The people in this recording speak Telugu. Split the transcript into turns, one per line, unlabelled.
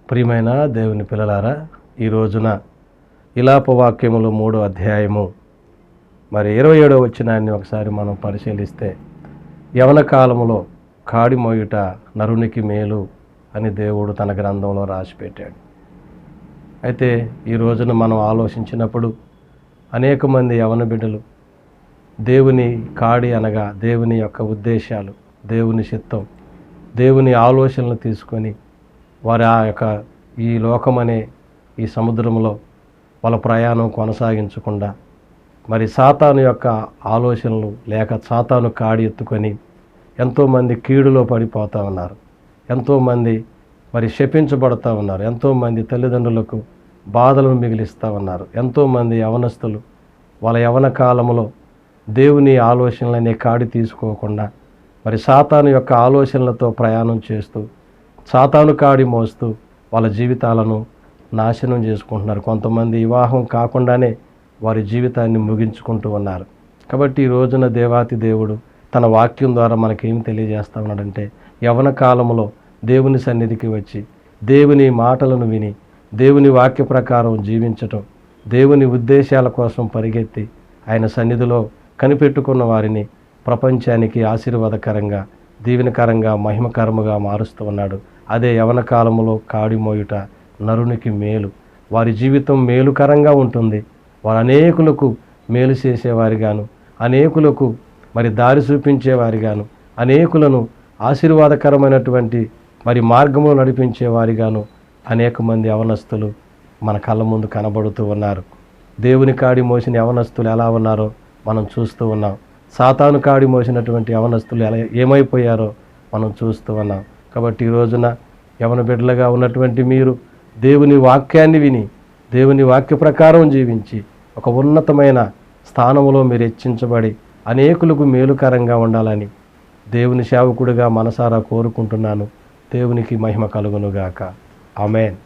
ప్రియమైన దేవుని పిల్లలారా, ఈ రోజున విలాపవాక్యములు 3వ అధ్యాయము 27వ వచనాన్ని ఒకసారి మనం పరిశీలిస్తే, యవన కాలములో కాడి మోయుట నరునికి మేలు అని దేవుడు తన గ్రంథంలో రాసిపెట్టాడు. అయితే ఈ రోజున మనం ఆలోచించినప్పుడు అనేక మంది యవన బిడ్డలు దేవుని కాడి అనగా దేవుని యొక్క ఉద్దేశాలు, దేవుని చిత్తం, దేవుని ఆలోచనలు తీసుకొని వారి ఆ యొక్క ఈ లోకమనే ఈ సముద్రంలో వాళ్ళ ప్రయాణం కొనసాగించకుండా మరి సాతాను యొక్క ఆలోచనలు లేక సాతాను కాడి ఎత్తుకొని ఎంతోమంది కీడులో పడిపోతూ ఉన్నారు. ఎంతోమంది మరి శపించబడుతూ ఉన్నారు. ఎంతోమంది తల్లిదండ్రులకు బాధలను మిగిలిస్తూ ఉన్నారు. ఎంతోమంది యవనస్తులు వాళ్ళ యవన కాలంలో దేవుని ఆలోచనలనే కాడి తీసుకోకుండా మరి సాతాను యొక్క ఆలోచనలతో ప్రయాణం చేస్తూ సాతాను కాడి మోస్తూ వాళ్ళ జీవితాలను నాశనం చేసుకుంటున్నారు. కొంతమంది వివాహం కాకుండానే వారి జీవితాన్ని ముగించుకుంటూ ఉన్నారు. కాబట్టి ఈ రోజున దేవాతి దేవుడు తన వాక్యం ద్వారా మనకేం తెలియజేస్తా ఉన్నాడంటే, యవన కాలంలో దేవుని సన్నిధికి వచ్చి దేవుని మాటలను విని దేవుని వాక్య ప్రకారం జీవించటం, దేవుని ఉద్దేశాల కోసం పరిగెత్తి ఆయన సన్నిధిలో కనిపెట్టుకున్న వారిని ప్రపంచానికి ఆశీర్వాదకరంగా, దీవెనకరంగా, మహిమకరముగా మారుస్తూ ఉన్నాడు. అదే యవన కాలంలో కాడి మోయుట నరునికి మేలు. వారి జీవితం మేలుకరంగా ఉంటుంది. వారు అనేకులకు మేలు చేసేవారిగాను, అనేకులకు మరి దారి చూపించేవారిగాను, అనేకులను ఆశీర్వాదకరమైనటువంటి మరి మార్గంలో నడిపించేవారిగాను అనేక మంది యవనస్తులు మన కళ్ళ ముందు కనబడుతూ ఉన్నారు. దేవుని కాడి మోసిన యవనస్తులు ఎలా ఉన్నారో మనం చూస్తూ ఉన్నాం. సాతాను కాడి మోసినటువంటి యవనస్తులు ఎలా ఏమైపోయారో మనం చూస్తూ ఉన్నాం. కాబట్టి ఈ రోజున యవన బిడ్డలుగా ఉన్నటువంటి మీరు దేవుని వాక్యాన్ని విని దేవుని వాక్య ప్రకారం జీవించి ఒక ఉన్నతమైన స్థానంలో మీరు హెచ్చించబడి అనేకులకు మేలుకరంగా ఉండాలని దేవుని సేవకుడిగా మనసారా కోరుకుంటున్నాను. దేవునికి మహిమ కలుగునుగాక. ఆమేన్.